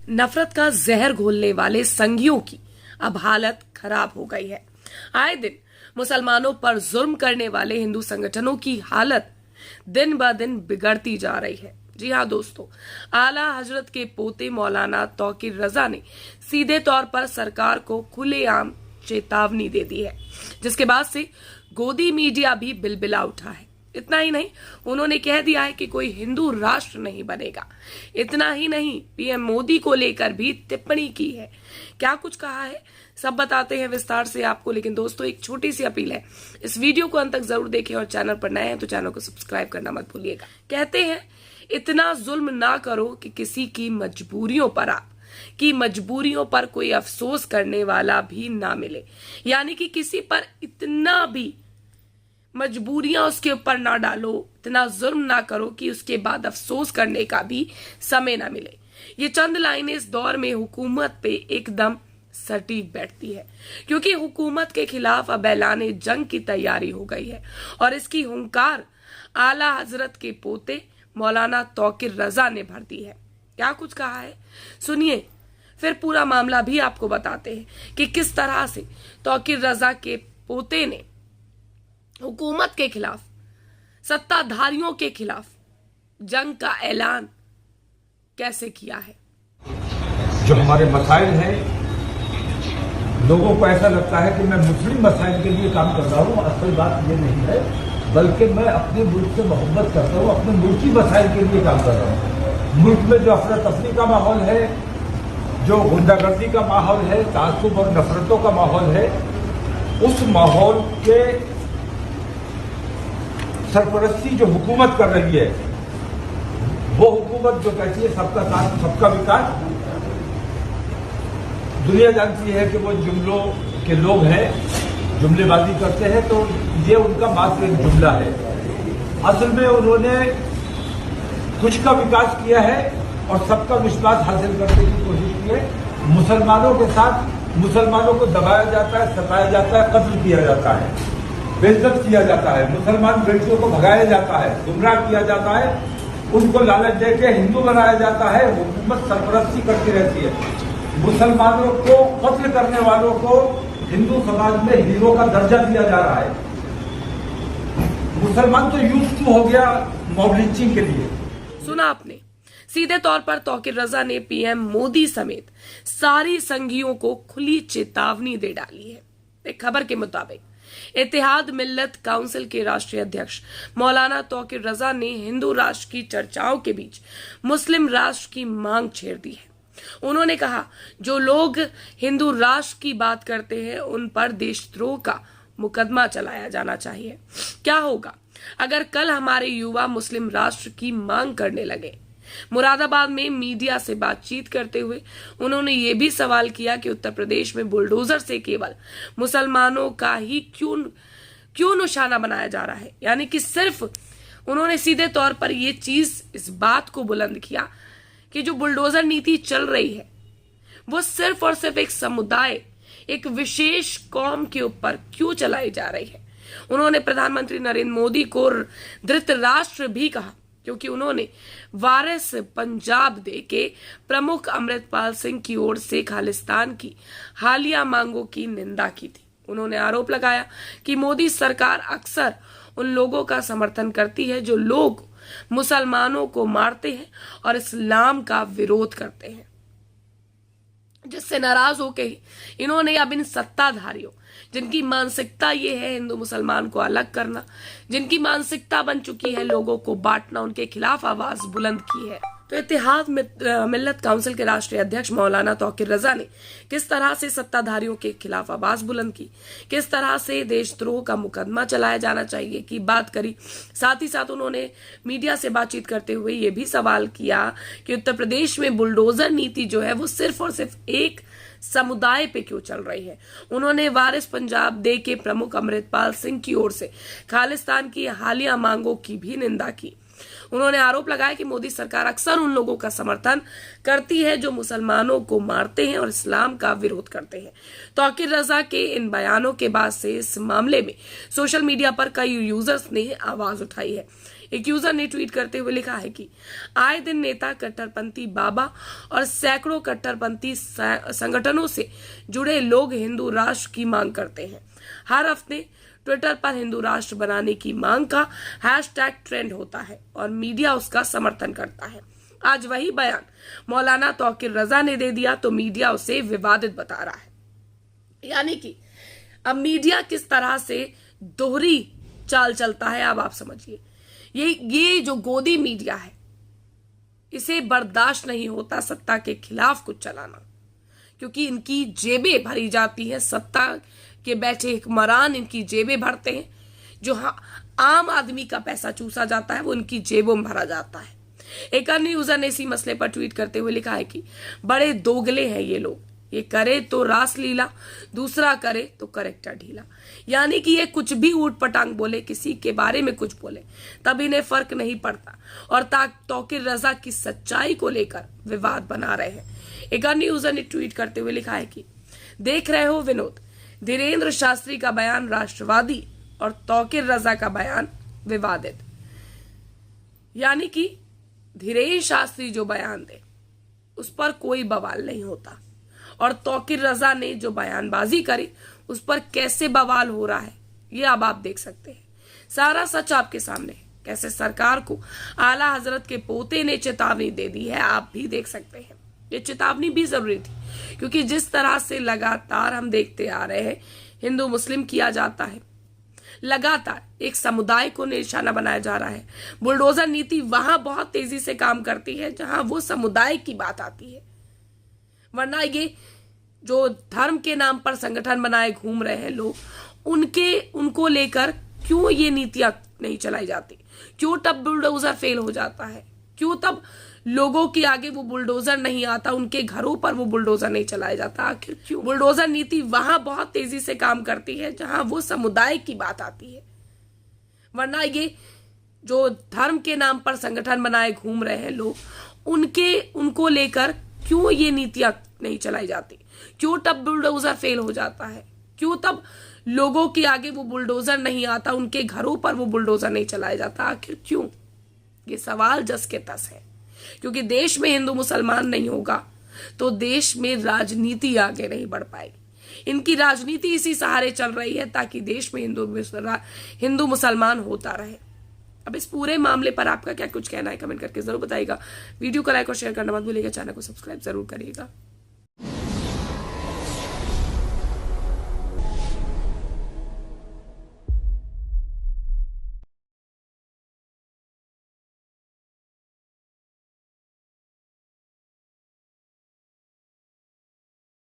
नफरत का जहर घोलने वाले संघियों की अब हालत खराब हो गई है। आए दिन मुसलमानों पर जुल्म करने वाले हिंदू संगठनों की हालत दिन ब दिन बिगड़ती जा रही है। जी हाँ दोस्तों, आला हजरत के पोते मौलाना तौकीर रजा ने सीधे तौर पर सरकार को खुलेआम चेतावनी दे दी है, जिसके बाद से गोदी मीडिया भी बिलबिला उठा है। इतना ही नहीं, उन्होंने कह दिया है कि कोई हिंदू राष्ट्र नहीं बनेगा। इतना ही नहीं, पीएम मोदी को लेकर भी टिप्पणी की है। क्या कुछ कहा है सब बताते हैं विस्तार से आपको, लेकिन दोस्तों एक छोटी सी अपील है, इस वीडियो को अंत तक जरूर देखें और चैनल पर नए हैं तो चैनल को सब्सक्राइब करना मत भूलिएगा। कहते हैं इतना जुल्म ना करो कि किसी की मजबूरियों पर कोई अफसोस करने वाला भी ना मिले, यानी कि किसी पर इतना भी मजबूरियां उसके ऊपर ना डालो, इतना जुल्म ना करो कि उसके बाद अफसोस करने का भी समय ना मिले। ये चंद लाइनें इस दौर में हुकूमत पे एकदम सटीक बैठती है, क्योंकि हुकूमत के खिलाफ अब ऐलाने जंग की तैयारी हो गई है और इसकी हुंकार आला हजरत के पोते मौलाना तौकीर रजा ने भर दी है। क्या कुछ कहा है सुनिए, फिर पूरा मामला भी आपको बताते हैं कि किस तरह से तौकीर रजा के पोते ने हुकूमत के खिलाफ, सत्ताधारियों के खिलाफ जंग का ऐलान कैसे किया है। जो हमारे मसाइल हैं, लोगों को ऐसा लगता है कि मैं मुस्लिम मसाइल के लिए काम कर रहा हूं। असल बात ये नहीं है, बल्कि मैं अपने मुल्क से मोहब्बत करता हूं, अपने मुल्की मसाइल के लिए काम कर रहा हूं। मुल्क में जो अफरा तफरी का माहौल है, जो गुंडागर्दी का माहौल है, तासुब और नफरतों का माहौल है, उस माहौल के सरपरस्ती जो हुकूमत कर रही है, वो हुकूमत जो कहती है सबका साथ सबका विकास, दुनिया जानती है कि वो जुमलों के लोग हैं, जुमलेबाजी करते हैं, तो ये उनका मात्र एक जुमला है। असल में उन्होंने कुछ का विकास किया है और सबका विश्वास हासिल करने की कोशिश की है। मुसलमानों के साथ मुसलमानों को दबाया जाता है, सताया जाता है, कत्ल किया जाता है, बेइज्जत किया जाता है, मुसलमान बेटियों को भगाया जाता है, गुमराह किया जाता है, उनको लालच देके हिंदू बनाया जाता है। हुकूमत सरपरस्ती करती रहती है। मुसलमानों को कत्ल करने वालों को हिंदू समाज में हीरो का दर्जा दिया जा रहा है। मुसलमान तो यूज टू हो गया मॉब लिंचिंग के लिए। सुना आपने, सीधे तौर पर तौकीर रजा ने पीएम मोदी समेत सारी संघियों को खुली चेतावनी दे डाली है। एक खबर के मुताबिक इत्तेहाद मिल्लत काउंसिल के राष्ट्रीय अध्यक्ष मौलाना तौकीर रजा ने हिंदू राष्ट्र की चर्चाओं के बीच मुस्लिम राष्ट्र की मांग छेड़ दी है। उन्होंने कहा, जो लोग हिंदू राष्ट्र की बात करते हैं उन पर देशद्रोह का मुकदमा चलाया जाना चाहिए। क्या होगा अगर कल हमारे युवा मुस्लिम राष्ट्र की मांग करने लगे। मुरादाबाद में मीडिया से बातचीत करते हुए उन्होंने ये भी सवाल किया कि उत्तर प्रदेश में बुलडोजर से केवल मुसलमानों का ही क्यों निशाना बनाया जा रहा है, यानी कि सिर्फ उन्होंने सीधे तौर पर ये चीज, इस बात को बुलंद किया कि जो बुलडोजर नीति चल रही है वो सिर्फ और सिर्फ एक समुदाय, एक विशेष कौम के ऊपर क्यों चलाई जा रही है। उन्होंने प्रधानमंत्री नरेंद्र मोदी को धृतराष्ट्र भी कहा, क्योंकि उन्होंने वारिस पंजाब डे के प्रमुख अमृतपाल सिंह की ओर से खालिस्तान की हालिया मांगों की निंदा की थी। उन्होंने आरोप लगाया कि मोदी सरकार अक्सर उन लोगों का समर्थन करती है जो लोग मुसलमानों को मारते हैं और इस्लाम का विरोध करते हैं। जिससे नाराज होकर इन्होंने अब इन सत्ताधारियों, जिनकी मानसिकता ये है हिंदू मुसलमान को अलग करना, जिनकी मानसिकता बन चुकी है लोगों को बांटना, उनके खिलाफ आवाज बुलंद की है। तो इत्तेहाद मिल्लत काउंसिल के राष्ट्रीय अध्यक्ष मौलाना तौकीर रजा ने किस तरह से सत्ताधारियों के खिलाफ आवाज बुलंद की, किस तरह से देशद्रोह का मुकदमा चलाया जाना चाहिए की बात करी। साथ ही साथ उन्होंने मीडिया से बातचीत करते हुए ये भी सवाल किया कि उत्तर प्रदेश में बुलडोजर नीति जो है वो सिर्फ और सिर्फ एक समुदाय पे क्यों चल रही है। उन्होंने वारिस पंजाब डे के प्रमुख अमृतपाल सिंह की ओर से खालिस्तान की हालिया मांगों की भी निंदा की। उन्होंने आरोप लगाया कि मोदी सरकार अक्सर उन लोगों का समर्थन करती है जो मुसलमानों को मारते हैं और इस्लाम का विरोध करते हैं। तौकीर रजा के इन बयानों के बाद से इस मामले में सोशल मीडिया पर कई यूजर्स ने आवाज उठाई है। एक यूजर ने ट्वीट करते हुए लिखा है कि आए दिन नेता कट्टरपंथी बाबा और सैकड़ों कट्टरपंथी संगठनों से जुड़े लोग हिंदू राष्ट्र की मांग करते हैं। हर हफ्ते ट्विटर पर हिंदू राष्ट्र बनाने की मांग का हैशटैग ट्रेंड होता है और मीडिया उसका समर्थन करता है। आज वही बयान मौलाना तौकीर रजा ने दे दिया तो मीडिया उसे विवादित बता रहा है। यानी कि अब मीडिया किस तरह से दोहरी चाल चलता है, अब आप समझिए। ये जो गोदी मीडिया है, इसे बर्दाश्त नहीं होता सत्ता के खिलाफ कुछ चलाना, क्योंकि इनकी जेबें भरी जाती हैं। सत्ता के बैठे हुक्मरान इनकी जेबें भरते हैं। जो आम आदमी का पैसा चूसा जाता है वो इनकी जेबों में भरा जाता है। एक अन्य यूजर ने इसी मसले पर ट्वीट करते हुए लिखा है कि बड़े दोगले हैं ये लोग, ये करे तो रासलीला, दूसरा करे तो करेक्टर ढीला। यानी कि ये कुछ भी ऊट पटांग बोले, किसी के बारे में कुछ बोले, तब इन्हें फर्क नहीं पड़ता और तौकीर रजा की सच्चाई को लेकर विवाद बना रहे हैं। एक अन्य यूजर ने ट्वीट करते हुए लिखा है कि देख रहे हो विनोद, धीरेन्द्र शास्त्री का बयान राष्ट्रवादी और तौकीर रजा का बयान विवादित। यानी कि धीरेन्द्र शास्त्री जो बयान दे उस पर कोई बवाल नहीं होता और तौकीर रजा ने जो बयानबाजी करी उस पर कैसे बवाल हो रहा है, ये अब आप देख सकते हैं। सारा सच आपके सामने है। कैसे सरकार को आला हजरत के पोते ने चेतावनी दे दी है, आप भी देख सकते हैं। ये चेतावनी भी जरूरी थी, क्योंकि जिस तरह से लगातार हम देखते आ रहे हैं हिंदू मुस्लिम किया जाता है, लगातार एक समुदाय को निशाना बनाया जा रहा है। बुलडोजर नीति वहां बहुत तेजी से काम करती है जहां वो समुदाय की बात आती है, वरना ये जो धर्म के नाम पर संगठन बनाए घूम रहे हैं लोग, उनको लेकर क्यों ये नीतियां नहीं चलाई जाती? क्यों तब बुलडोजर फेल हो जाता है? क्यों तब लोगों के आगे वो बुलडोजर नहीं आता, उनके घरों पर वो बुलडोजर नहीं चलाया जाता? आखिर क्यों? बुलडोजर नीति वहां बहुत तेजी से काम करती है जहां वो समुदाय की बात आती है, वरना ये जो धर्म के नाम पर संगठन बनाए घूम रहे हैं लोग, उनको लेकर क्यों ये नीतियां नहीं चलाई जाती? क्यों तब बुलडोजर फेल हो जाता है? क्यों तब लोगों के आगे वो बुलडोजर नहीं आता, उनके घरों पर वो बुलडोजर नहीं चलाया जाता? आखिर क्यों? ये सवाल जस के तस है, क्योंकि देश में हिंदू मुसलमान नहीं होगा तो देश में राजनीति आगे नहीं बढ़ पाएगी। इनकी राजनीति इसी सहारे चल रही है ताकि देश में हिंदू मुसलमान होता रहे। अब इस पूरे मामले पर आपका क्या कुछ कहना है, कमेंट करके जरूर बताइएगा। वीडियो को लाइक और शेयर करना मत भूलिएगा, चैनल को सब्सक्राइब जरूर करिएगा।